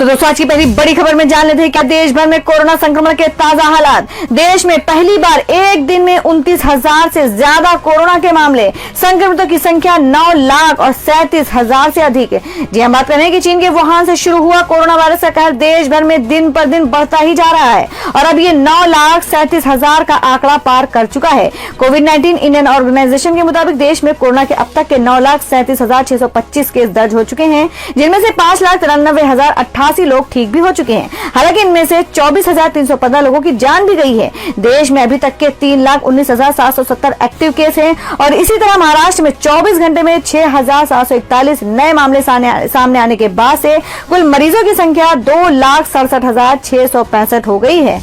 तो दोस्तों आज की पहली बड़ी खबर में जान लेते हैं क्या देश भर में कोरोना संक्रमण के ताजा हालात। देश में पहली बार एक दिन में 29,000 से ज्यादा कोरोना के मामले, संक्रमितों की संख्या 9,37,000 से अधिक। जी हम बात करें कि चीन के वुहान से शुरू हुआ कोरोना वायरस का कहर देश भर में दिन पर दिन बढ़ता ही जा रहा है और अब ये 9,37,000 का आंकड़ा पार कर चुका है। कोविड-19 इंडियन ऑर्गेनाइजेशन के मुताबिक देश में कोरोना के अब तक के 9,37,625 केस दर्ज हो चुके हैं, जिनमें से 5,93,088 लोग ठीक भी हो चुके हैं। हालांकि इनमें से 24,315 लोगों की जान भी गई है। देश में अभी तक के 3,19,770 एक्टिव केस हैं और इसी तरह महाराष्ट्र में 24 घंटे में 6,741 नए मामले सामने आने के बाद से कुल मरीजों की संख्या 2,67,665 हो गई है।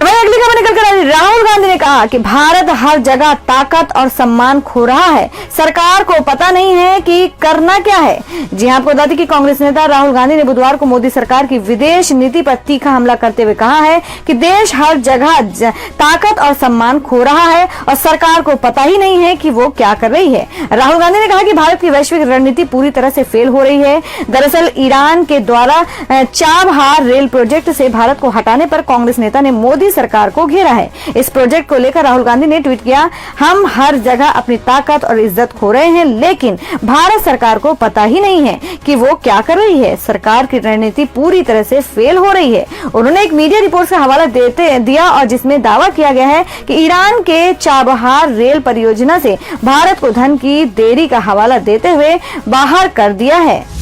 वहीं अगली खबर निकल कर आई। राहुल गांधी ने कहा कि भारत हर जगह ताकत और सम्मान खो रहा है, सरकार को पता नहीं है कि करना क्या है। जी हां, आपको बता दें कि कांग्रेस नेता राहुल गांधी ने बुधवार को मोदी सरकार की विदेश नीति पर तीखा हमला करते हुए कहा है कि देश हर जगह ताकत और सम्मान खो रहा है और सरकार को पता ही नहीं है कि वो क्या कर रही है। राहुल गांधी ने कहा कि भारत की वैश्विक रणनीति पूरी तरह से फेल हो रही है। दरअसल ईरान के द्वारा चाबहार रेल प्रोजेक्ट से भारत को हटाने पर कांग्रेस नेता ने मोदी सरकार को घेरा है। इस प्रोजेक्ट को लेकर राहुल गांधी ने ट्वीट किया, हम हर जगह अपनी ताकत और इज्जत खो रहे हैं, लेकिन भारत सरकार को पता ही नहीं है कि वो क्या कर रही है। सरकार की रणनीति पूरी तरह से फेल हो रही है। उन्होंने एक मीडिया रिपोर्ट का हवाला दिया और जिसमें दावा किया गया है कि ईरान के चाबहार रेल परियोजना से भारत को धन की देरी का हवाला देते हुए बाहर कर दिया है।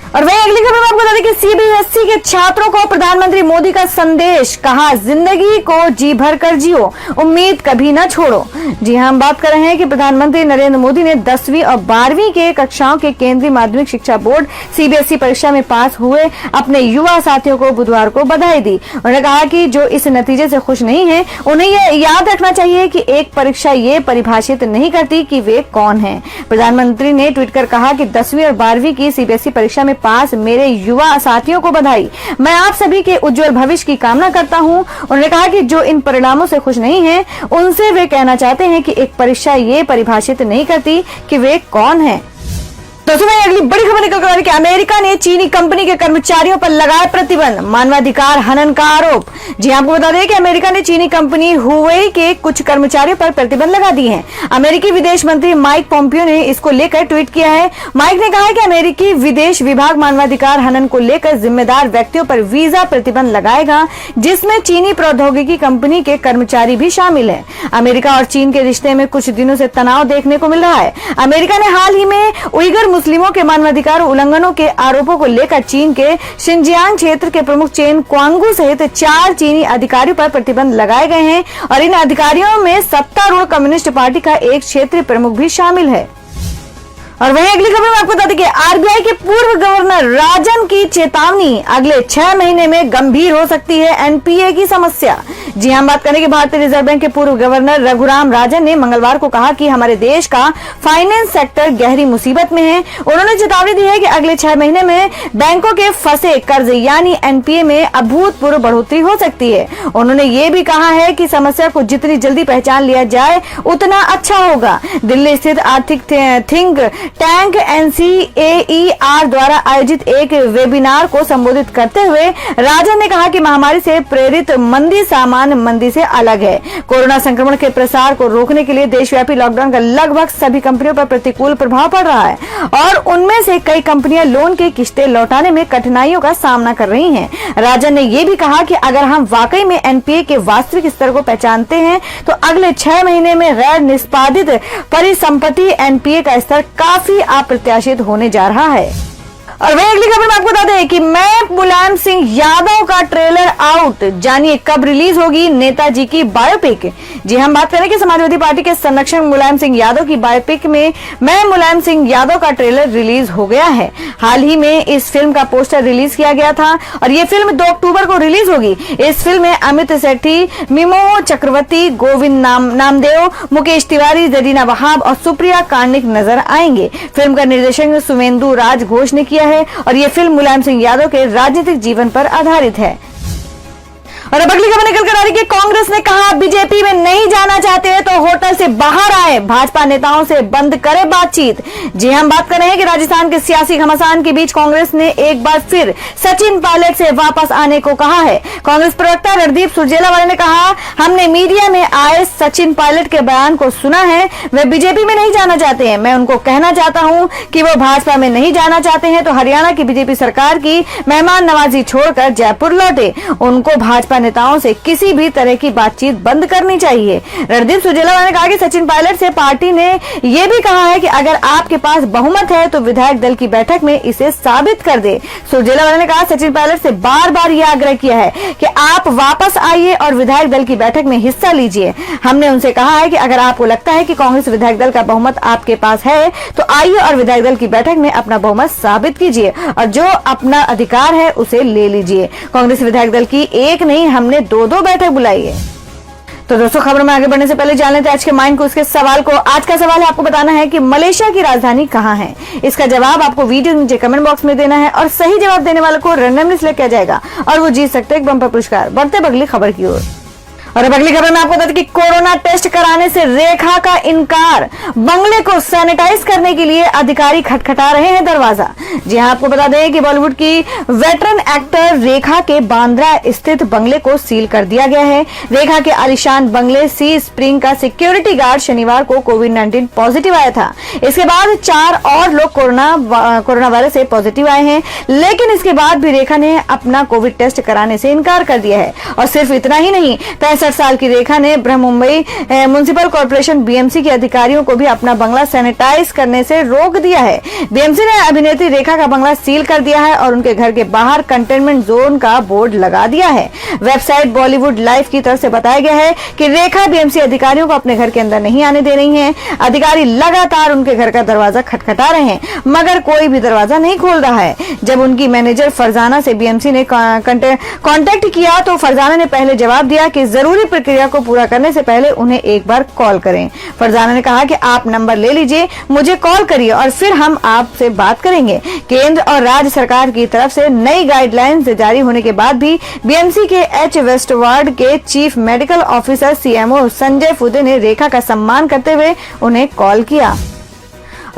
और वही अगली खबर में आपको बता दें कि सीबीएसई के छात्रों को प्रधानमंत्री मोदी का संदेश, कहा जिंदगी को जी भर कर जियो, उम्मीद कभी न छोड़ो। जी हां, हम बात कर रहे हैं कि प्रधानमंत्री नरेंद्र मोदी ने 10वीं और 12वीं के कक्षाओं के केंद्रीय माध्यमिक शिक्षा बोर्ड सीबीएसई परीक्षा में पास हुए अपने युवा साथियों को बुधवार को बधाई दी। उन्होंने कहा कि जो इस नतीजे से खुश नहीं है उन्हें यह याद रखना चाहिए कि एक परीक्षा ये परिभाषित नहीं करती कि वे कौन है। प्रधानमंत्री ने ट्वीट कर कहा कि 10वीं और 12वीं की सीबीएसई परीक्षा में पास मेरे युवा साथियों को बधाई, मैं आप सभी के उज्जवल भविष्य की कामना करता हूं। उन्होंने कहा कि जो इन परिणामों से खुश नहीं हैं, उनसे वे कहना चाहते हैं कि एक परीक्षा ये परिभाषित नहीं करती कि वे कौन हैं। दोस्तों अगली बड़ी खबर निकल कर आ रही है कि अमेरिका ने चीनी कंपनी के कर्मचारियों पर लगाए प्रतिबंध, मानवाधिकार हनन का आरोप। जी आपको बता दें कि अमेरिका ने चीनी कंपनी हुवेई के कुछ कर्मचारियों पर प्रतिबंध लगा दिए हैं। अमेरिकी विदेश मंत्री माइक पोम्पियो ने इसको लेकर ट्वीट किया है। माइक ने कहा है कि अमेरिकी विदेश विभाग मानवाधिकार हनन को लेकर जिम्मेदार व्यक्तियों पर वीजा प्रतिबंध लगाएगा, जिसमें चीनी प्रौद्योगिकी कंपनी के कर्मचारी भी शामिल है। अमेरिका और चीन के रिश्ते में कुछ दिनों से तनाव देखने को मिल रहा है। अमेरिका ने हाल ही में उइगर मुस्लिमों के मानवाधिकार उल्लंघनों के आरोपों को लेकर चीन के शिनजियांग क्षेत्र के प्रमुख चेन क्वांगू सहित 4 चीनी अधिकारियों पर प्रतिबंध लगाए गए हैं और इन अधिकारियों में सत्तारूढ़ कम्युनिस्ट पार्टी का एक क्षेत्रीय प्रमुख भी शामिल है। और वहीं अगली खबर में आपको बता दें कि आरबीआई के पूर्व गवर्नर राजन की चेतावनी, अगले 6 महीने में गंभीर हो सकती है एनपीए की समस्या। जी हम बात करें कि भारतीय रिजर्व बैंक के पूर्व गवर्नर रघुराम राजन ने मंगलवार को कहा कि हमारे देश का फाइनेंस सेक्टर गहरी मुसीबत में है। उन्होंने चेतावनी दी है कि अगले 6 महीने में बैंकों के फंसे कर्ज यानी एनपीए में अभूतपूर्व बढ़ोतरी हो सकती है। उन्होंने ये भी कहा है कि समस्या को जितनी जल्दी पहचान लिया जाए उतना अच्छा होगा। दिल्ली स्थित आर्थिक थिंक टैंक एनसीएईआर द्वारा आयोजित एक वेबिनार को संबोधित करते हुए राजन ने कहा कि महामारी से प्रेरित मंदी सामान्य मंदी से अलग है। कोरोना संक्रमण के प्रसार को रोकने के लिए देशव्यापी लॉकडाउन का लगभग सभी कंपनियों पर प्रतिकूल प्रभाव पड़ रहा है और उनमें से कई कंपनियां लोन की किस्तें लौटाने में कठिनाइयों का सामना कर रही हैं। राजन ने यह भी कहा कि अगर हम वाकई में एनपीए के वास्तविक स्तर को पहचानते हैं तो अगले 6 महीने में गैर निष्पादित परिसंपत्ति एनपीए का स्तर काफी अप्रत्याशित होने जा रहा है। और वही अगली खबर में आपको बता दें कि मैं मुलायम सिंह यादव का ट्रेलर आउट, जानिए कब रिलीज होगी नेताजी की बायोपिक। जी हम बात करें कि समाजवादी पार्टी के संरक्षक मुलायम सिंह यादव की बायोपिक में मैं मुलायम सिंह यादव का ट्रेलर रिलीज हो गया है। हाल ही में इस फिल्म का पोस्टर रिलीज किया गया था और ये फिल्म 2 अक्टूबर को रिलीज होगी। इस फिल्म में अमित सेठी, मिमो चक्रवर्ती, गोविंद नामदेव, मुकेश तिवारी, जरीना वहाब और सुप्रिया कार्निक नजर आएंगे। फिल्म का निर्देशन सुमेंदु राज घोष ने किया है और ये फिल्म मुलायम सिंह यादव के राजनीतिक जीवन पर आधारित है। और अब अगली खबर निकल कर आ रही है, कांग्रेस ने कहा बीजेपी में नहीं जाना चाहते हैं तो होटल से बाहर आए, भाजपा नेताओं से बंद करे बातचीत। जी हम बात कर रहे हैं कि राजस्थान के सियासी घमासान के बीच कांग्रेस ने एक बार फिर सचिन पायलट से वापस आने को कहा है। कांग्रेस प्रवक्ता रणदीप सुरजेवाला ने कहा, हमने मीडिया में आए सचिन पायलट के बयान को सुना है, वे बीजेपी में नहीं जाना चाहते हैं। मैं उनको कहना चाहता हूं कि वो भाजपा में नहीं जाना चाहते हैं तो हरियाणा की बीजेपी सरकार की मेहमान नवाजी छोड़कर जयपुर लौटे। उनको भाजपा नेताओं से किसी भी तरह की बातचीत बंद करनी चाहिए। रणदीप सुरजेवाला ने कहा कि सचिन पायलट से पार्टी ने यह भी कहा है कि अगर आपके पास बहुमत है तो विधायक दल की बैठक में इसे साबित कर दे। सुरजेवाला ने कहा, सचिन पायलट से बार बार यह आग्रह किया है कि आप वापस आइए और विधायक दल की बैठक में हिस्सा लीजिए। हमने उनसे कहा है कि अगर आपको लगता है कि कांग्रेस विधायक दल का बहुमत आपके पास है तो आइए और विधायक दल की बैठक में अपना बहुमत साबित कीजिए और जो अपना अधिकार है उसे ले लीजिए। कांग्रेस विधायक दल की एक नहीं, हमने दो बैठक बुलाई है। तो दोस्तों, खबर में आगे बढ़ने से पहले जान लेते हैं आज के माइंड को उसके सवाल को। आज का सवाल है, आपको बताना है कि मलेशिया की राजधानी कहाँ है। इसका जवाब आपको वीडियो नीचे कमेंट बॉक्स में देना है और सही जवाब देने वाले को रैंडमली सिलेक्ट किया जाएगा और वो जीत सकते हैं एक बम्पर पुरस्कार। बढ़ते अगली खबर की ओर। और अब अगली खबर में आपको बता दें कि कोरोना टेस्ट कराने से रेखा का इनकार, बंगले को सैनिटाइज करने के लिए अधिकारी खटखटा रहे हैं दरवाजा। जी हां, आपको बता दें कि बॉलीवुड की वेटरन एक्टर रेखा के बांद्रा स्थित बंगले को सील कर दिया गया है। रेखा के आलिशान बंगले सी स्प्रिंग का सिक्योरिटी गार्ड शनिवार को कोविड-19 पॉजिटिव आया था। इसके बाद 4 और लोग कोरोना वायरस से पॉजिटिव आए हैं, लेकिन इसके बाद भी रेखा ने अपना कोविड टेस्ट कराने से इनकार कर दिया है। और सिर्फ इतना ही नहीं, 65 साल की रेखा ने मुंबई म्युनिसिपल कॉर्पोरेशन बीएमसी के अधिकारियों को भी अपना बंगला सैनिटाइज करने से रोक दिया है। बीएमसी ने अभिनेत्री रेखा का बंगला सील कर दिया है और उनके घर के बाहर कंटेनमेंट जोन का बोर्ड लगा दिया है। वेबसाइट बॉलीवुड लाइव की तरफ से बताया गया है कि रेखा बीएमसी अधिकारियों को अपने घर के अंदर नहीं आने दे रही है। अधिकारी लगातार उनके घर का दरवाजा खटखटा रहे हैं मगर कोई भी दरवाजा नहीं खोल रहा है। जब उनकी मैनेजर फरजाना से बीएमसी ने कांटेक्ट किया तो फरजाना ने पहले जवाब दिया कि जरूरी प्रक्रिया को पूरा करने से पहले उन्हें एक बार कॉल करें। फरजाना ने कहा कि आप नंबर ले लीजिए, मुझे कॉल करिए और फिर हम आपसे बात करेंगे। केंद्र और राज्य सरकार की तरफ से नई गाइडलाइंस जारी होने के बाद भी बीएमसी के एच वेस्ट वार्ड के chief medical officer CMO Sanjay Phude ने रेखा का सम्मान करते हुए उन्हें कॉल किया।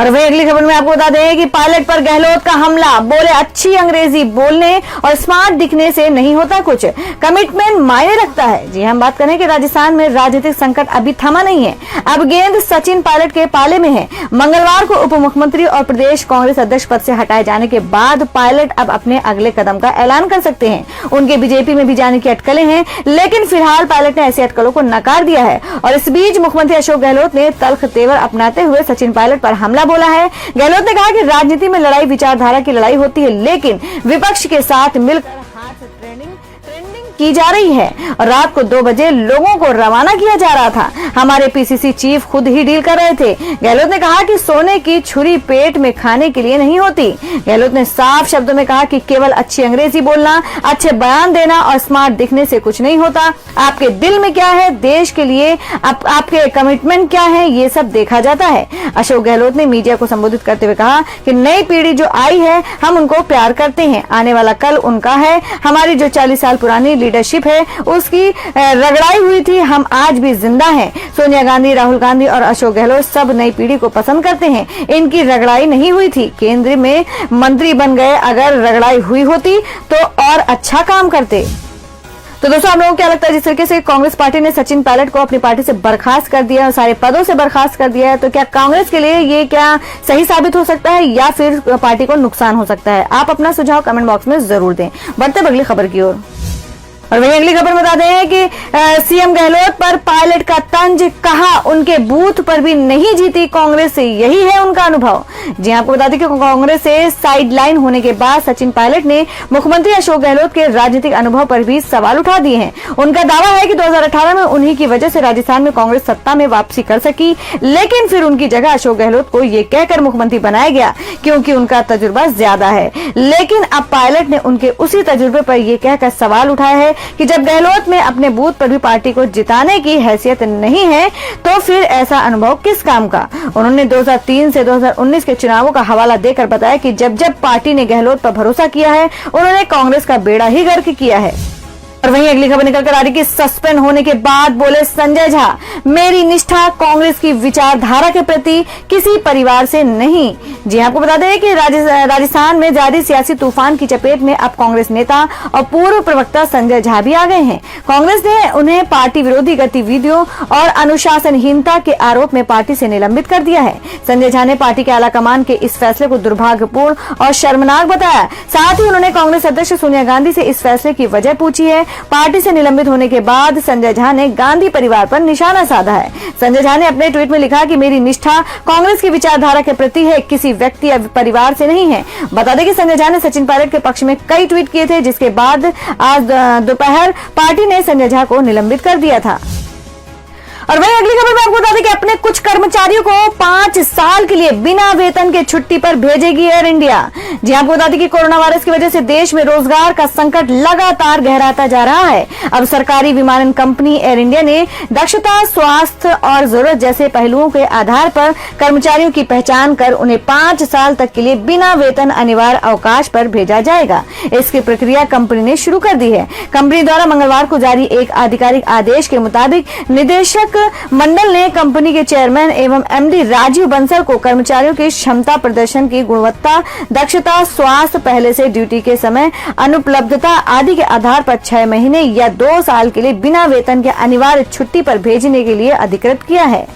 और वही अगली खबर में आपको बता दें कि पायलट पर गहलोत का हमला, बोले अच्छी अंग्रेजी बोलने और स्मार्ट दिखने से नहीं होता कुछ, कमिटमेंट मायने रखता है। जी हम बात करें कि राजस्थान में राजनीतिक संकट अभी थमा नहीं है, अब गेंद सचिन पायलट के पाले में है। मंगलवार को उप मुख्यमंत्री और प्रदेश कांग्रेस अध्यक्ष पद से हटाए जाने के बाद पायलट अब अपने अगले कदम का ऐलान कर सकते हैं। उनके बीजेपी में भी जाने की अटकलें हैं, लेकिन फिलहाल पायलट ने ऐसी अटकलों को नकार दिया है। और इस बीच मुख्यमंत्री अशोक गहलोत ने तल्ख तेवर अपनाते हुए सचिन पायलट पर हमला बोला है। गहलोत ने कहा कि राजनीति में लड़ाई विचारधारा की लड़ाई होती है, लेकिन विपक्ष के साथ मिलकर हाथ ट्रेंडिंग की जा रही है। और रात को 2 बजे लोगों को रवाना किया जा रहा था। हमारे पीसीसी चीफ खुद ही डील कर रहे थे। गहलोत ने कहा कि सोने की छुरी पेट में खाने के लिए नहीं होती। गहलोत ने साफ शब्दों में कहा कि केवल अच्छी अंग्रेजी बोलना, अच्छे बयान देना और स्मार्ट दिखने से कुछ नहीं होता। आपके दिल में क्या है, देश के लिए आपके कमिटमेंट क्या है, ये सब देखा जाता है। अशोक गहलोत ने मीडिया को संबोधित करते हुए कहा कि नई पीढ़ी जो आई है हम उनको प्यार करते हैं, आने वाला कल उनका है। हमारी जो 40 साल पुरानी लीडरशिप है उसकी रगड़ाई हुई थी, हम आज भी जिंदा हैं। सोनिया गांधी, राहुल गांधी और अशोक गहलोत सब नई पीढ़ी को पसंद करते हैं। इनकी रगड़ाई नहीं हुई थी, केंद्र में मंत्री बन गए। अगर रगड़ाई हुई होती तो और अच्छा काम करते। तो दोस्तों, आप लोगों को क्या लगता है, जिस तरीके से कांग्रेस पार्टी ने सचिन पायलट को अपनी पार्टी से बर्खास्त कर दिया है, सारे पदों से बर्खास्त कर दिया है, तो क्या कांग्रेस के लिए ये क्या सही साबित हो सकता है या फिर पार्टी को नुकसान हो सकता है? आप अपना सुझाव कमेंट बॉक्स में जरूर दें। बढ़ते अगली खबर की ओर। और वही अगली खबर बता दें कि सीएम गहलोत पर पायलट का तंज, कहा उनके बूथ पर भी नहीं जीती कांग्रेस से, यही है उनका अनुभव। जी आपको बता दें कि कांग्रेस से साइडलाइन होने के बाद सचिन पायलट ने मुख्यमंत्री अशोक गहलोत के राजनीतिक अनुभव पर भी सवाल उठा दिए हैं। उनका दावा है कि 2018 में उन्हीं की वजह से राजस्थान में कांग्रेस सत्ता में वापसी कर सकी, लेकिन फिर उनकी जगह अशोक गहलोत को ये कहकर मुख्यमंत्री बनाया गया क्योंकि उनका तजुर्बा ज्यादा है। लेकिन अब पायलट ने उनके उसी तजुर्बे पर यह कहकर सवाल उठाया है कि जब गहलोत में अपने बूथ पर भी पार्टी को जिताने की हैसियत नहीं है तो फिर ऐसा अनुभव किस काम का। उन्होंने 2003 से 2019 के चुनावों का हवाला देकर बताया कि जब जब पार्टी ने गहलोत पर भरोसा किया है उन्होंने कांग्रेस का बेड़ा ही गर्क किया है। और वहीं अगली खबर निकल कर आ रही कि सस्पेंड होने के बाद बोले संजय झा, मेरी निष्ठा कांग्रेस की विचारधारा के प्रति किसी परिवार से नहीं। जी आपको बता दें कि राजस्थान में जारी सियासी तूफान की चपेट में अब कांग्रेस नेता और पूर्व प्रवक्ता संजय झा भी आ गए हैं। कांग्रेस ने उन्हें पार्टी विरोधी गतिविधियों और अनुशासनहीनता के आरोप में पार्टी से निलंबित कर दिया है। संजय झा ने पार्टी के आलाकमान के इस फैसले को दुर्भाग्यपूर्ण और शर्मनाक बताया। साथ ही उन्होंने कांग्रेस अध्यक्ष सोनिया गांधी से इस फैसले की वजह पूछी है। पार्टी से निलंबित होने के बाद संजय झा ने गांधी परिवार पर निशाना साधा है। संजय झा ने अपने ट्वीट में लिखा कि मेरी निष्ठा कांग्रेस की विचारधारा के प्रति है, किसी व्यक्ति या परिवार से नहीं है। बता दें कि संजय झा ने सचिन पायलट के पक्ष में कई ट्वीट किए थे, जिसके बाद आज दोपहर पार्टी ने संजय झा को निलंबित कर दिया था। और वहीं अगली खबर में आपको बता दें कि अपने कुछ कर्मचारियों को 5 साल के लिए बिना वेतन के छुट्टी पर भेजेगी एयर इंडिया। जी आपको बता दें कि कोरोना वायरस की वजह से देश में रोजगार का संकट लगातार गहराता जा रहा है। अब सरकारी विमानन कंपनी एयर इंडिया ने दक्षता, स्वास्थ्य और जरूरत जैसे पहलुओं के आधार पर कर्मचारियों की पहचान कर उन्हें 5 साल तक के लिए बिना वेतन अनिवार्य अवकाश पर भेजा जाएगा। इसकी प्रक्रिया कंपनी ने शुरू कर दी है। कंपनी द्वारा मंगलवार को जारी एक आधिकारिक आदेश के मुताबिक निदेशक मंडल ने कंपनी के चेयरमैन एवं एमडी राजीव बंसल को कर्मचारियों की क्षमता, प्रदर्शन की गुणवत्ता, दक्षता, स्वास्थ्य, पहले से ड्यूटी के समय, अनुपलब्धता आदि के आधार पर 6 महीने या 2 साल के लिए बिना वेतन के अनिवार्य छुट्टी पर भेजने के लिए अधिकृत किया है।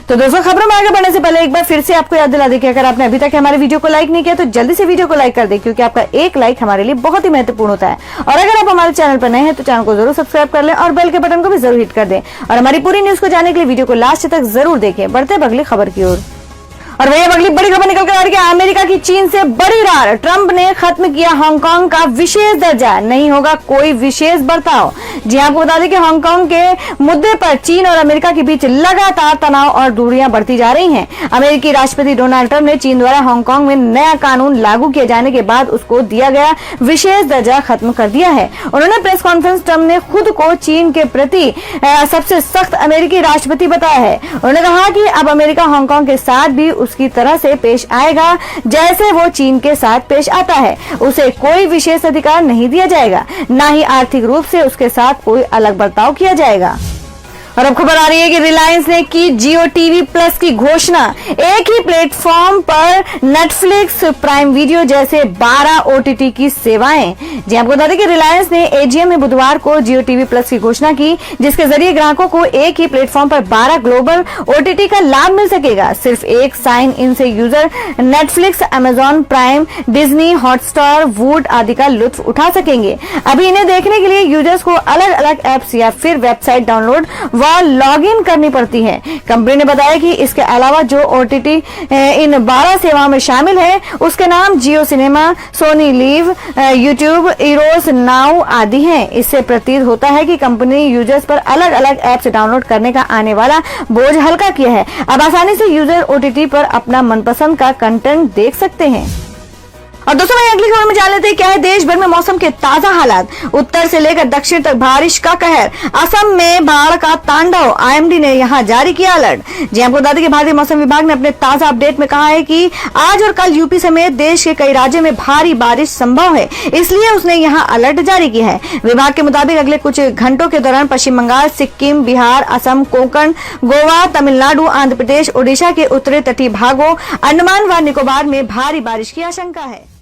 तो दोस्तों, खबरों में आगे बढ़ने से पहले एक बार फिर से आपको याद दिला दें कि अगर आपने अभी तक हमारे वीडियो को लाइक नहीं किया तो जल्दी से वीडियो को लाइक कर दें, क्योंकि आपका एक लाइक हमारे लिए बहुत ही महत्वपूर्ण होता है। और अगर आप हमारे चैनल पर नए हैं तो चैनल को जरूर सब्सक्राइब कर लें और बेल के बटन को भी जरूर हिट कर दें। और हमारी पूरी न्यूज को जानने के लिए वीडियो को लास्ट तक जरूर देखें। बढ़ते हैं अगली खबर की ओर। और वही अगली बड़ी खबर निकल कर आ रही है, अमेरिका की चीन से बड़ी रार, ट्रंप ने खत्म किया हांगकांग का विशेष दर्जा, नहीं होगा कोई विशेष बर्ताव। जी आपको बता दें कि हांगकांग के मुद्दे पर चीन और अमेरिका के बीच लगातार तनाव और दूरियां बढ़ती जा रही हैं। अमेरिकी राष्ट्रपति डोनाल्ड ट्रंप ने चीन द्वारा हांगकांग में नया कानून लागू किए जाने के बाद उसको दिया गया विशेष दर्जा खत्म कर दिया है। उन्होंने प्रेस कॉन्फ्रेंस ट्रंप ने खुद को चीन के प्रति सबसे सख्त अमेरिकी राष्ट्रपति बताया है। उन्होंने कहा कि अब अमेरिका हांगकांग के साथ भी उसकी तरह से पेश आएगा जैसे वो चीन के साथ पेश आता है। उसे कोई विशेष अधिकार नहीं दिया जाएगा, ना ही आर्थिक रूप से उसके साथ कोई अलग बर्ताव किया जाएगा। और अब खबर आ रही है कि रिलायंस ने की जियो टीवी प्लस की घोषणा। एक ही प्लेटफॉर्म पर नेटफ्लिक्स, प्राइम वीडियो जैसे 12 ओटीटी की सेवाएं। जी आपको बता दें कि रिलायंस ने एजीएम में बुधवार को जियो टीवी प्लस की घोषणा की, जिसके जरिए ग्राहकों को एक ही प्लेटफॉर्म पर 12 ग्लोबल ओटीटी का लाभ मिल सकेगा। सिर्फ एक साइन इन से user Netflix, Amazon Prime, Disney, Hotstar, Voot आदि का लुत्फ उठा सकेंगे। अभी इन्हें देखने के लिए यूजर्स को अलग अलग एप्स या फिर वेबसाइट डाउनलोड लॉग इन करनी पड़ती है। कंपनी ने बताया कि इसके अलावा जो ओटीटी इन 12 सेवाओं में शामिल है उसके नाम Jio Cinema, Sony Liv, YouTube, Eros Now आदि हैं। इससे प्रतीत होता है कि कंपनी ने यूजर्स पर अलग अलग ऐप्स डाउनलोड करने का आने वाला बोझ हल्का किया है। अब आसानी से यूजर ओटीटी पर अपना मनपसंद का कंटेंट देख सकते हैं। और दोस्तों, मैं अगली खबर में जान लेते हैं क्या है देश भर में मौसम के ताजा हालात। उत्तर से लेकर दक्षिण तक बारिश का कहर, असम में बाढ़ का तांडव, आईएमडी ने यहां जारी किया अलर्ट। जी आपको बता दें कि भारतीय मौसम विभाग ने अपने ताजा अपडेट में कहा है कि आज और कल यूपी समेत देश के कई राज्यों में भारी बारिश संभव है, इसलिए उसने यहां अलर्ट जारी किया है। विभाग के मुताबिक अगले कुछ घंटों के दौरान पश्चिम बंगाल, सिक्किम, बिहार, असम, कोंकण, गोवा, तमिलनाडु, आंध्र प्रदेश, ओडिशा के उत्तरी तटीय भागों, अंडमान व निकोबार में भारी बारिश की आशंका है।